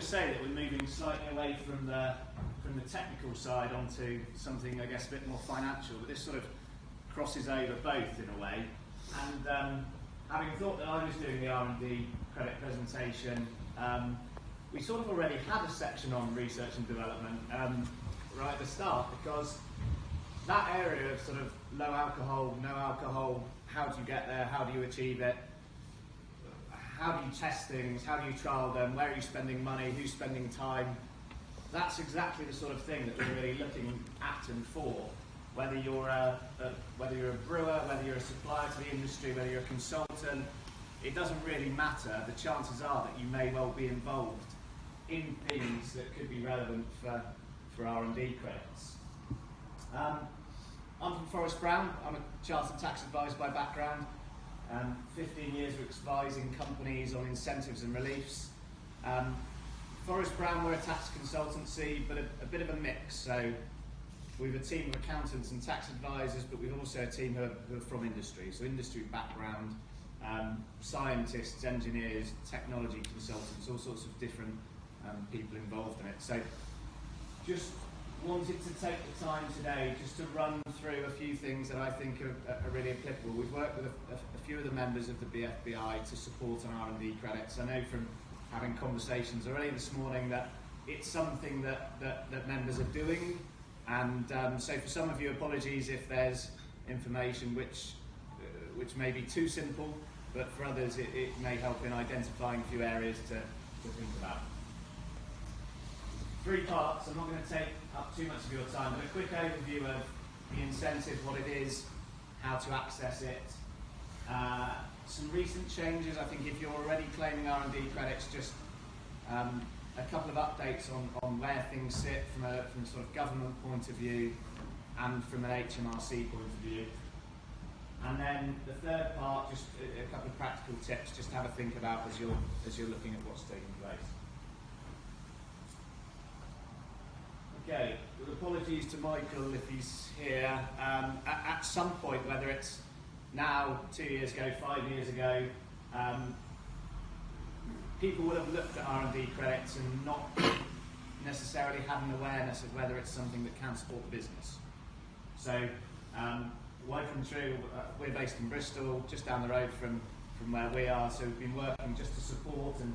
to say that we're moving slightly away from the technical side onto something, I guess, a bit more financial, but this sort of crosses over both in a way. And having thought that I was doing the R&D credit presentation, we sort of already had a section on research and development right at the start, because that area of sort of low alcohol, no alcohol, how do you get there, how do you achieve it, how do you test things, how do you trial them, where are you spending money, who's spending time, that's exactly the sort of thing that we're really looking at and for. Whether you're a brewer, whether you're a supplier to the industry, whether you're a consultant, it doesn't really matter. The chances are that you may well be involved in things that could be relevant for R&D credits. I'm from ForrestBrown. I'm a chartered tax advisor by background. 15 years of advising companies on incentives and reliefs. ForrestBrown, we're a tax consultancy, but a bit of a mix. So we've a team of accountants and tax advisors, but we've also a team who are from industry. So industry background, scientists, engineers, technology consultants, all sorts of different people involved in it. So just wanted to take the time today just to run through a few things that I think are really applicable. We've worked with a few of the members of the BFBi to support on R&D credits. I know from having conversations already this morning that it's something that members are doing, and so for some of you, apologies if there's information which may be too simple, but for others it may help in identifying a few areas to think about. 3 parts. I'm not going to take up too much of your time, but a quick overview of the incentive, what it is, how to access it. Some recent changes. I think if you're already claiming R&D credits, just a couple of updates on where things sit from a sort of government point of view and from an HMRC point of view. And then the third part, just a couple of practical tips, just to have a think about as you're looking at what's taking place. Okay, with apologies to Michael if he's here. At some point, whether it's now, 2 years ago, 5 years ago, people would have looked at R&D credits and not necessarily had an awareness of whether it's something that can support the business. So, working through, we're based in Bristol, just down the road from where we are, so we've been working just to support and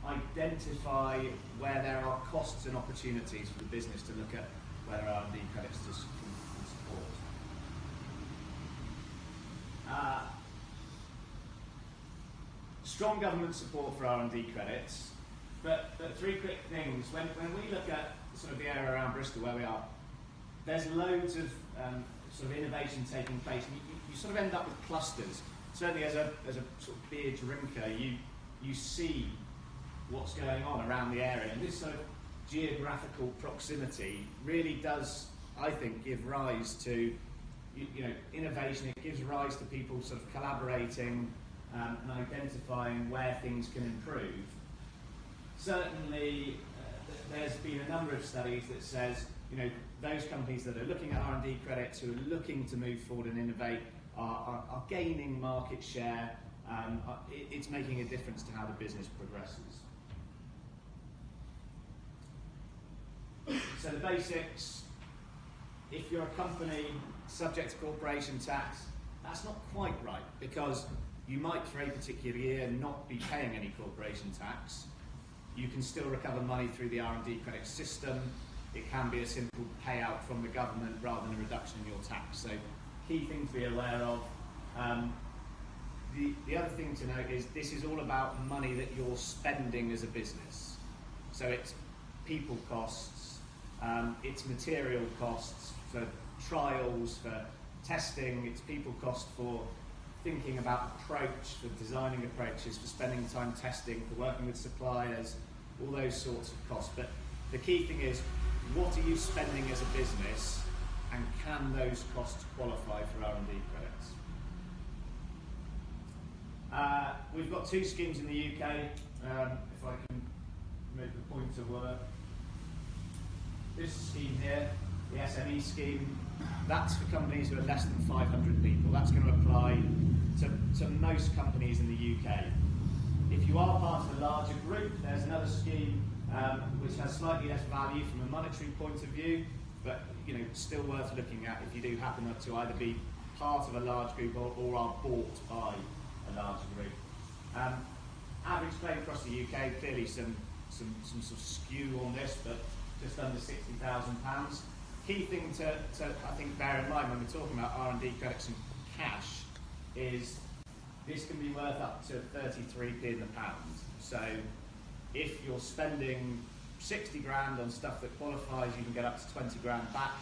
identify where there are costs and opportunities for the business to look at whether R&D credits can support. Strong government support for R&D credits, but 3 quick things. When we look at sort of the area around Bristol where we are, there's loads of sort of innovation taking place, and you sort of end up with clusters. Certainly as a sort of beer drinker, you see what's going on around the area, and this sort of geographical proximity really does, I think, give rise to innovation. It gives rise to people sort of collaborating and identifying where things can improve. Certainly, there's been a number of studies that says those companies that are looking at R&D credits, who are looking to move forward and innovate, are gaining market share. It's making a difference to how the business progresses. So the basics, if you're a company subject to corporation tax, that's not quite right, because you might for a particular year not be paying any corporation tax. You can still recover money through the R&D credit system. It can be a simple payout from the government rather than a reduction in your tax. So key thing to be aware of. The other thing to note is this is all about money that you're spending as a business. So it's people costs, it's material costs for trials, for testing, it's people cost for thinking about approach, for designing approaches, for spending time testing, for working with suppliers, all those sorts of costs. But the key thing is, what are you spending as a business, and can those costs qualify for R&D credits? We've got 2 schemes in the UK, if I can make the pointer work. This scheme here, the SME scheme, that's for companies who are less than 500 people. That's going to apply to most companies in the UK. If you are part of a larger group, there's another scheme which has slightly less value from a monetary point of view, but still worth looking at if you do happen to either be part of a large group or are bought by a larger group. Average claim across the UK, clearly some sort of skew on this, but just under £60,000. Key thing to I think bear in mind when we're talking about R&D credits and cash is this can be worth up to 33p in the pound. So if you're spending 60 grand on stuff that qualifies, you can get up to 20 grand back.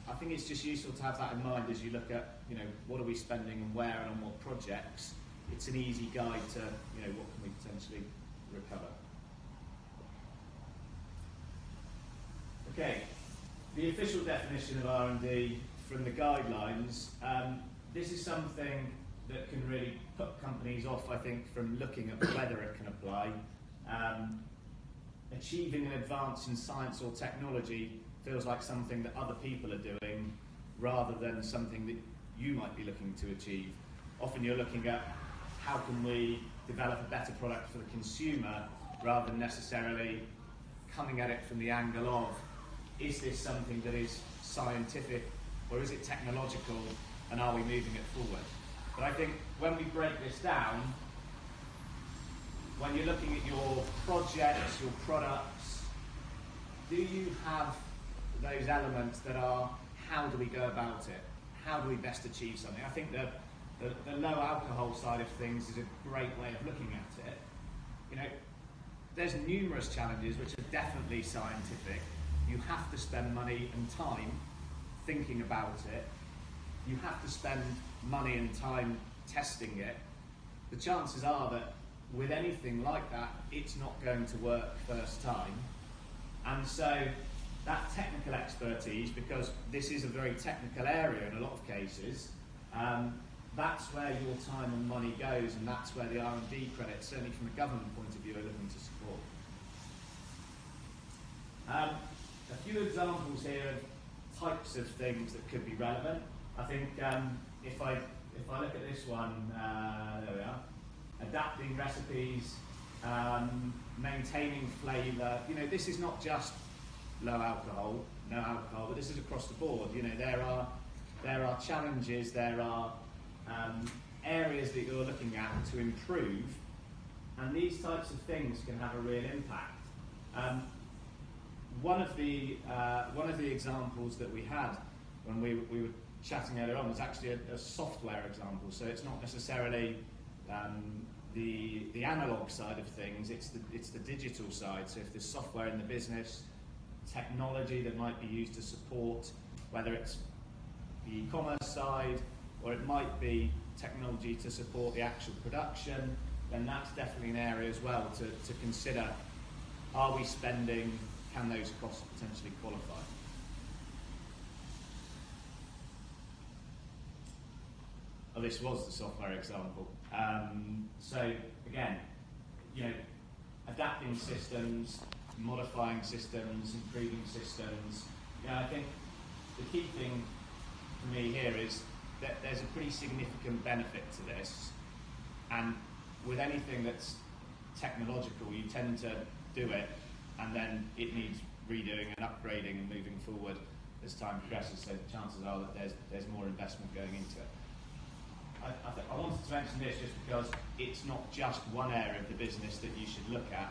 I think it's just useful to have that in mind as you look at, what are we spending and where and on what projects. It's an easy guide to, what can we potentially recover. Okay, the official definition of R&D from the guidelines, this is something that can really put companies off, I think, from looking at whether it can apply. Achieving an advance in science or technology feels like something that other people are doing rather than something that you might be looking to achieve. Often you're looking at how can we develop a better product for the consumer rather than necessarily coming at it from the angle of, is this something that is scientific or is it technological, and are we moving it forward? But I think when we break this down, when you're looking at your projects, your products, do you have those elements that are, how do we go about it? How do we best achieve something? I think the low alcohol side of things is a great way of looking at it. There's numerous challenges which are definitely scientific. You have to spend money and time thinking about it. You have to spend money and time testing it. The chances are that with anything like that, it's not going to work first time. And so that technical expertise, because this is a very technical area in a lot of cases, that's where your time and money goes, and that's where the R&D credits, certainly from a government point of view, are looking to support. A few examples here of types of things that could be relevant. I think if I look at this one, there we are, adapting recipes, maintaining flavour. This is not just low alcohol, no alcohol, but this is across the board. There are challenges, there are areas that you're looking at to improve, and these types of things can have a real impact. One of the examples that we had when we were chatting earlier on was actually a software example. So it's not necessarily the analog side of things, it's the digital side. So if there's software in the business, technology that might be used to support, whether it's the e-commerce side or it might be technology to support the actual production, then that's definitely an area as well to consider. Are we spending, can those costs potentially qualify? Oh, this was the software example. So again, adapting systems, modifying systems, improving systems. I think the key thing for me here is that there's a pretty significant benefit to this, and with anything that's technological, you tend to do it, and then it needs redoing and upgrading and moving forward as time progresses. So the chances are that there's more investment going into it. I wanted to mention this just because it's not just one area of the business that you should look at.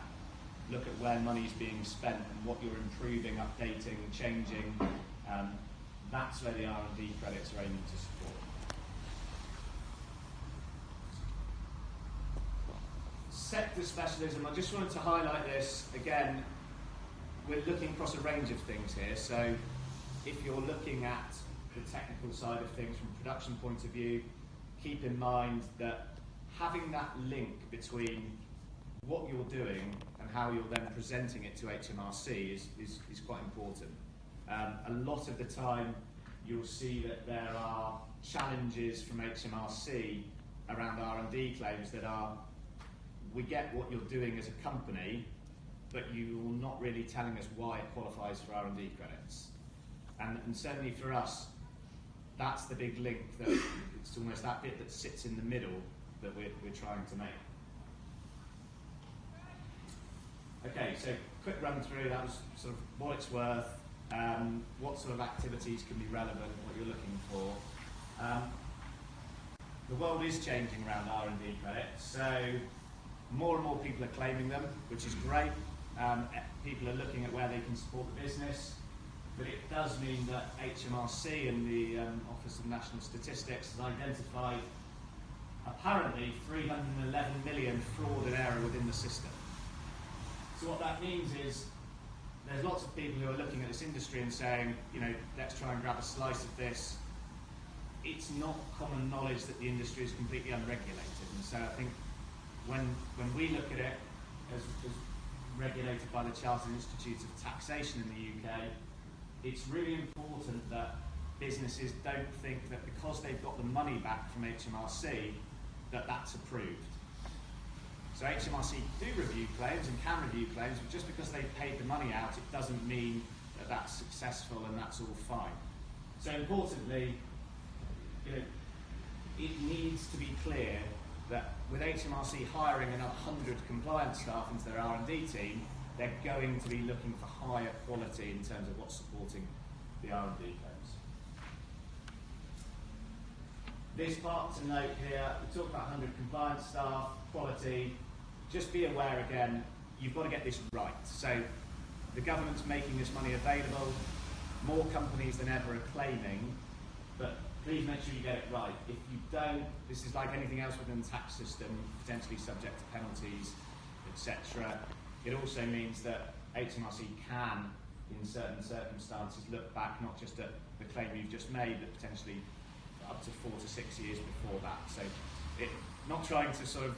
Look at where money's being spent and what you're improving, updating, changing. That's where the R&D credits are aiming to support. Sector specialism, I just wanted to highlight this again. We're looking across a range of things here. So if you're looking at the technical side of things from a production point of view, keep in mind that having that link between what you're doing and how you're then presenting it to HMRC is quite important. A lot of the time you'll see that there are challenges from HMRC around R&D claims that are, we get what you're doing as a company, but you're not really telling us why it qualifies for R&D credits. And certainly for us, that's the big link, that it's almost that bit that sits in the middle that we're trying to make. Okay, so quick run through, that was sort of what it's worth, what sort of activities can be relevant, what you're looking for. The world is changing around R&D credits, so more and more people are claiming them, which is great. People are looking at where they can support the business, but it does mean that HMRC and the Office of National Statistics has identified apparently 311 million fraud and error within the system. So what that means is there's lots of people who are looking at this industry and saying, you know, let's try and grab a slice of this. It's not common knowledge that the industry is completely unregulated, and so I think when we look at it as regulated by the Chartered Institute of Taxation in the UK, it's really important that businesses don't think that because they've got the money back from HMRC that that's approved. So HMRC do review claims and can review claims, but just because they've paid the money out, it doesn't mean that that's successful and that's all fine. So importantly, you know, it needs to be clear that with HMRC hiring another 100 compliance staff into their R&D team, they're going to be looking for higher quality in terms of what's supporting the R&D claims. This part to note here, we talk about 100 compliance staff, quality. Just be aware again, you've got to get this right. So the government's making this money available, more companies than ever are claiming, but please make sure you get it right. If you don't, this is like anything else within the tax system, potentially subject to penalties, etc. It also means that HMRC can, in certain circumstances, look back not just at the claim you've just made, but potentially up to 4 to 6 years before that. So not trying to sort of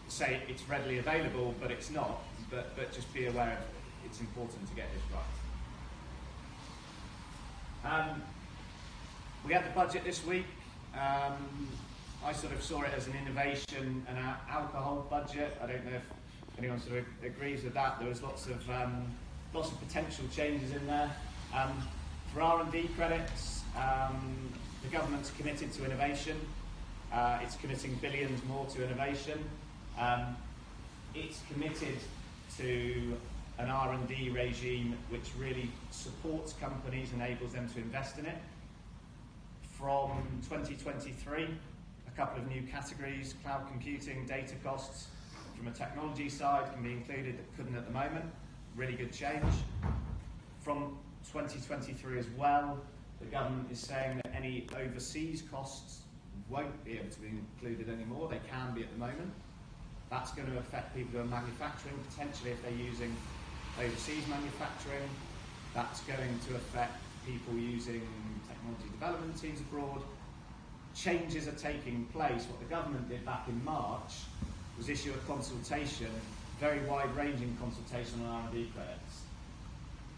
say it's readily available, but it's not, but just be aware of it's important to get this right. We had the budget this week. I sort of saw it as an innovation and an alcohol budget. I don't know if anyone sort of agrees with that. There was lots of potential changes in there. For R&D credits, the government's committed to innovation. It's committing billions more to innovation. It's committed to an R&D regime which really supports companies, enables them to invest in it. From 2023, a couple of new categories, cloud computing, data costs, from a technology side can be included that couldn't at the moment. Really good change. From 2023 as well, the government is saying that any overseas costs won't be able to be included anymore. They can be at the moment. That's going to affect people who are manufacturing, potentially if they're using overseas manufacturing. That's going to affect people using technology development teams abroad. Changes are taking place. What the government did back in March was issue a consultation, very wide-ranging consultation on R&D credits.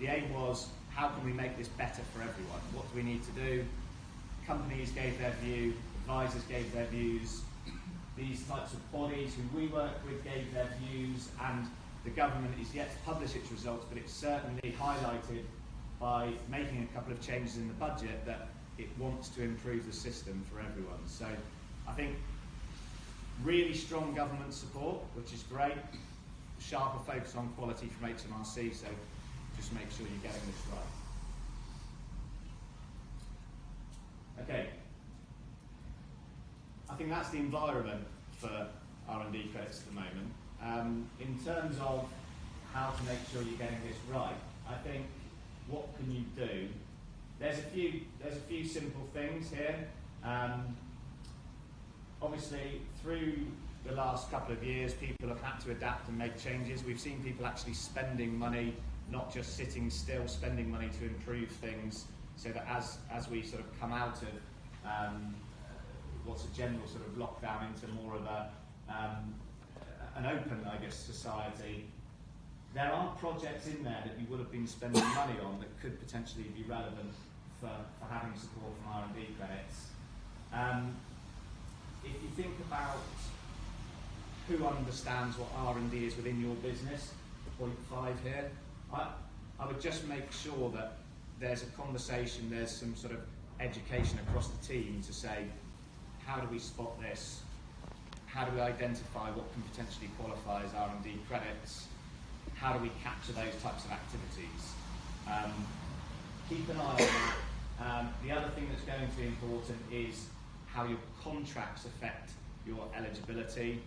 The aim was, how can we make this better for everyone? What do we need to do? Companies gave their view, advisors gave their views, these types of bodies who we work with gave their views, and the government is yet to publish its results, but it's certainly highlighted by making a couple of changes in the budget that it wants to improve the system for everyone. So I think really strong government support, which is great, sharper focus on quality from HMRC, so just make sure you're getting this right. Okay, I think that's the environment for R&D credits at the moment. In terms of how to make sure you're getting this right, I think what can you do? There's a few simple things here. Obviously, through the last couple of years, people have had to adapt and make changes. We've seen people actually spending money, not just sitting still, spending money to improve things, so that as we sort of come out of what's a general sort of lockdown into more of an open, I guess, society, there are projects in there that you would have been spending money on that could potentially be relevant for having support from R&D credits. If you think about who understands what R&D is within your business, point 5 here, I would just make sure that there's a conversation, there's some sort of education across the team to say, how do we spot this? How do we identify what can potentially qualify as R&D credits? how do we capture those types of activities? Keep an eye on that. The other thing that's going to be important is how your contracts affect your eligibility.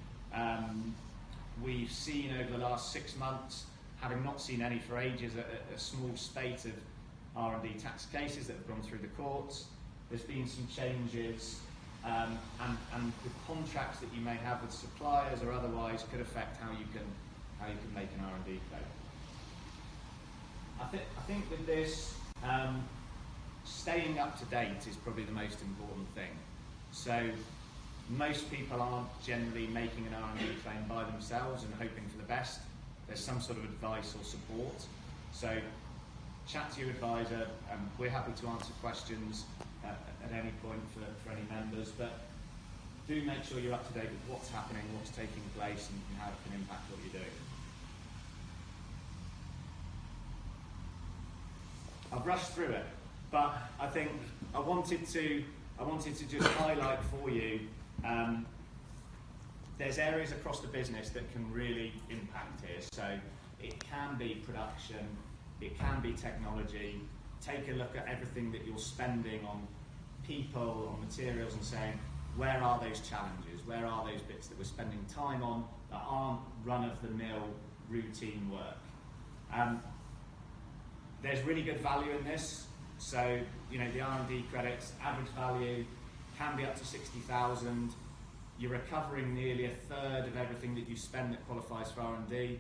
We've seen over the last 6 months, having not seen any for ages, a small spate of R&D tax cases that have gone through the courts. There's been some changes, and the contracts that you may have with suppliers or otherwise could affect how you can make an R&D claim. I think with this, staying up to date is probably the most important thing. So most people aren't generally making an R&D claim by themselves and hoping for the best. There's some sort of advice or support. So chat to your advisor. We're happy to answer questions at any point for any members, but do make sure you're up to date with what's happening, what's taking place, and how it can impact what you're doing. I've rushed through it, but I think I wanted to just highlight for you. There's areas across the business that can really impact here. So it can be production, it can be technology. Take a look at everything that you're spending on people, on materials, and saying, where are those challenges? Where are those bits that we're spending time on that aren't run-of-the-mill routine work? There's really good value in this. So, the R&D credits, average value can be up to 60,000. You're recovering nearly a third of everything that you spend that qualifies for R&D.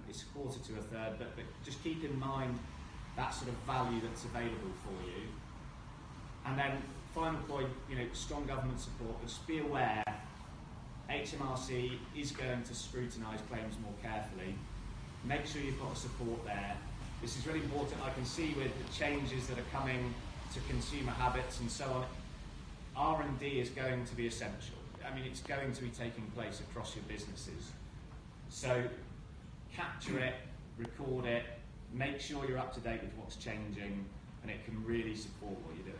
It's a quarter to a third, but just keep in mind that sort of value that's available for you. And then, final point, strong government support, but just be aware HMRC is going to scrutinise claims more carefully. Make sure you've got the support there. This is really important. I can see with the changes that are coming to consumer habits and so on, R&D is going to be essential. It's going to be taking place across your businesses. So capture it, record it, make sure you're up to date with what's changing, and it can really support what you're doing.